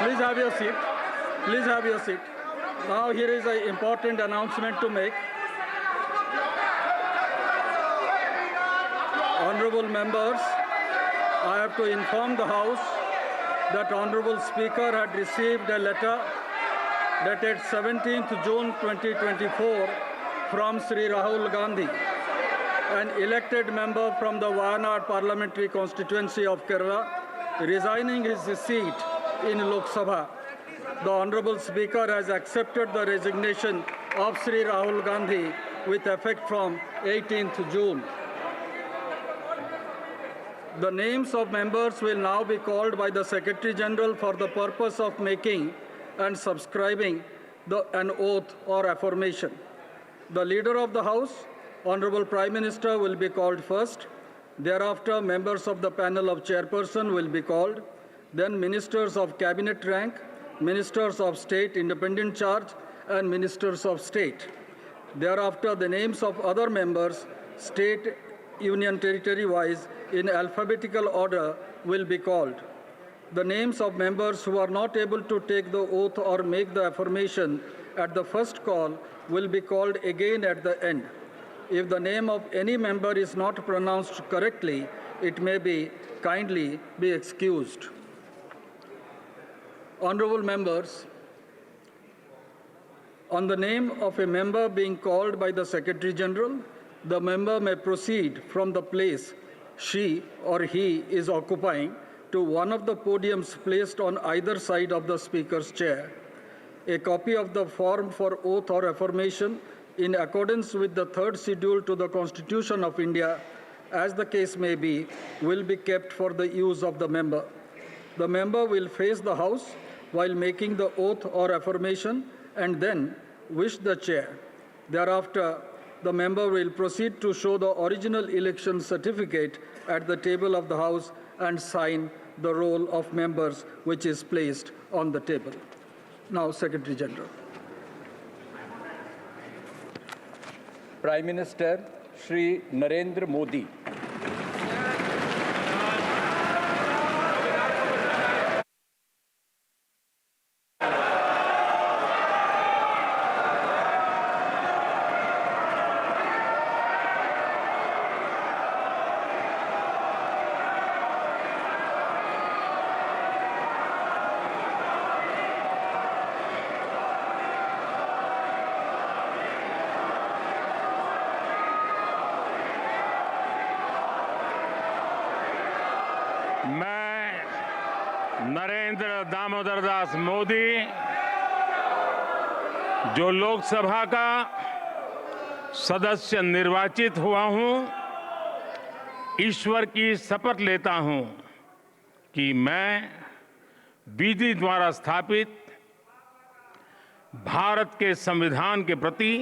Please have your seat. Please have your seat. Now here is an important announcement to make. Honorable members, I have to inform the House that Honorable Speaker had received a letter dated 17th June 2024 from Sri Rahul Gandhi, an elected member from the Wayanad parliamentary constituency of Kerala, resigning his seat in Lok Sabha. The Honorable Speaker has accepted the resignation of Sri Rahul Gandhi with effect from 18th June. The names of members will now be called by the Secretary General for the purpose of making and subscribing an oath or affirmation. The Leader of the House, Honorable Prime Minister, will be called first. Thereafter, members of the panel of chairperson will be called. Then ministers of cabinet rank, ministers of state independent charge, and ministers of state. Thereafter, the names of other members, state, union territory wise, in alphabetical order will be called. The names of members who are not able to take the oath or make the affirmation at the first call will be called again at the end. If the name of any member is not pronounced correctly, it may be kindly be excused. Honorable members, on the name of a member being called by the Secretary General, the member may proceed from the place she or he is occupying to one of the podiums placed on either side of the Speaker's chair. A copy of the form for oath or affirmation in accordance with the third schedule to the Constitution of India, as the case may be, will be kept for the use of the member. The member will face the House while making the oath or affirmation and then wish the chair. Thereafter, the member will proceed to show the original election certificate at the table of the House and sign the roll of members which is placed on the table. Now, Secretary General. Prime Minister Shri Narendra Modi. मैं नरेंद्र दामोदर दास मोदी, जो लोकसभा का सदस्य निर्वाचित हुआ हूं, ईश्वर की शपथ लेता हूं कि मैं विधि द्वारा स्थापित भारत के संविधान के प्रति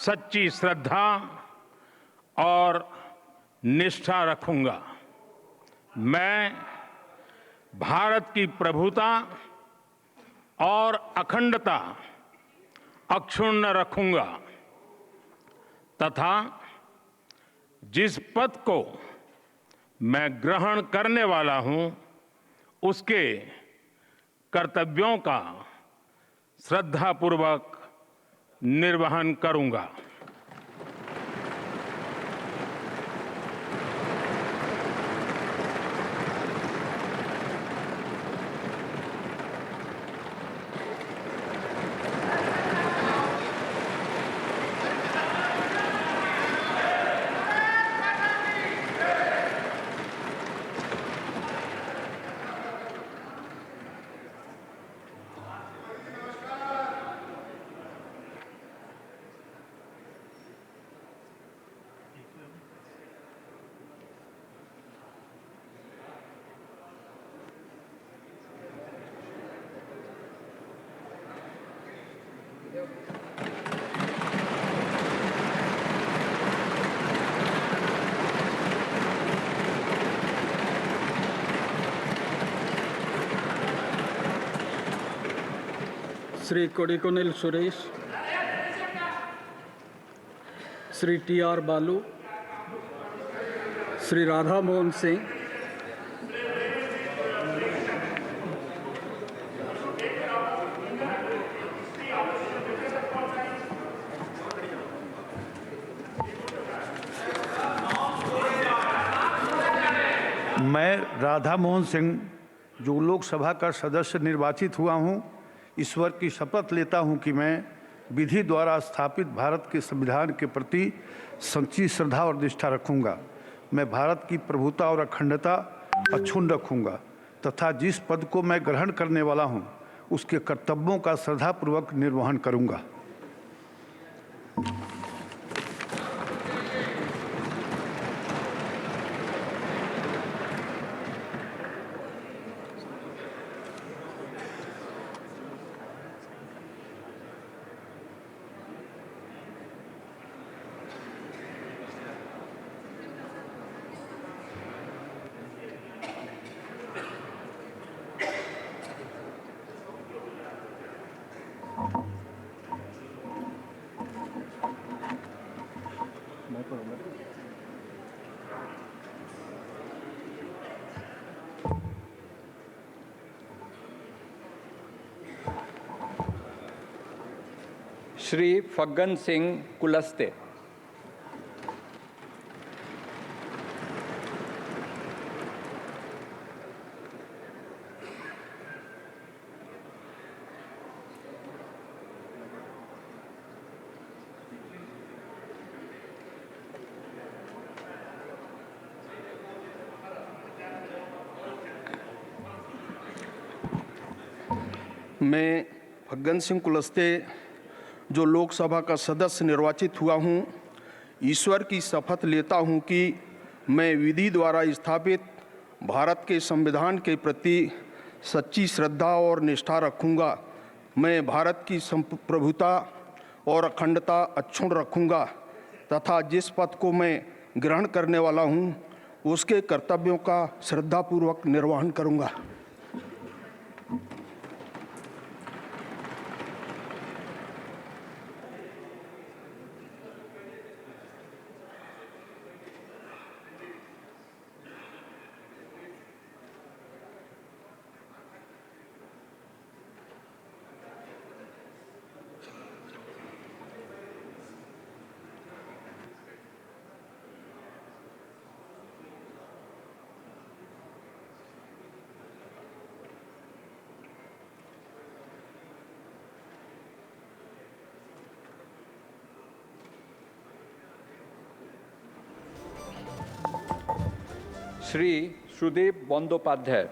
सच्ची श्रद्धा और निष्ठा रखूंगा। मैं भारत की प्रभुता और अखंडता अक्षुण्ण रखूंगा तथा जिस पद को मैं ग्रहण करने वाला हूं, उसके कर्तव्यों का श्रद्धापूर्वक निर्वहन करूंगा। Sri Kodikonil Suresh, Sri T.R. Balu, Sri Radha Mohan Singh, मैं राधा मोहन सिंह, जो लोकसभा का सदस्य निर्वाचित हुआ हूं, ईश्वर की शपथ लेता हूं कि मैं विधि द्वारा स्थापित भारत के संविधान के प्रति सच्ची श्रद्धा और निष्ठा रखूंगा। मैं भारत की प्रभुता और अखंडता अक्षुण्ण रखूंगा तथा जिस पद को मैं ग्रहण करने वाला हूं, उसके कर्तव्यों का श्रद्धापूर्वक निर्वहन करूंगा। श्री फग्गन सिंह कुलस्ते। मैं फग्गन सिंह कुलस्ते, जो लोकसभा का सदस्य निर्वाचित हुआ हूं, ईश्वर की शपथ लेता हूं कि मैं विधि द्वारा स्थापित भारत के संविधान के प्रति सच्ची श्रद्धा और निष्ठा रखूंगा। मैं भारत की प्रभुता और अखंडता अक्षुण्ण रखूंगा तथा जिस पद को मैं ग्रहण करने वाला हूं, उसके कर्तव्यों का श्रद्धापूर्वक निर्वहन करूंगा। Shri Sudeep Bandyopadhyay.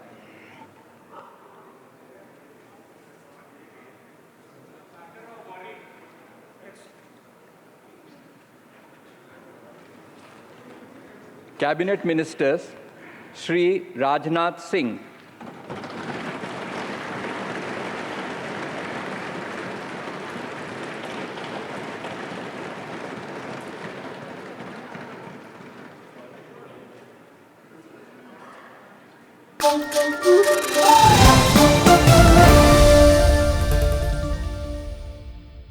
Cabinet ministers Shri Rajnath Singh, Thank you.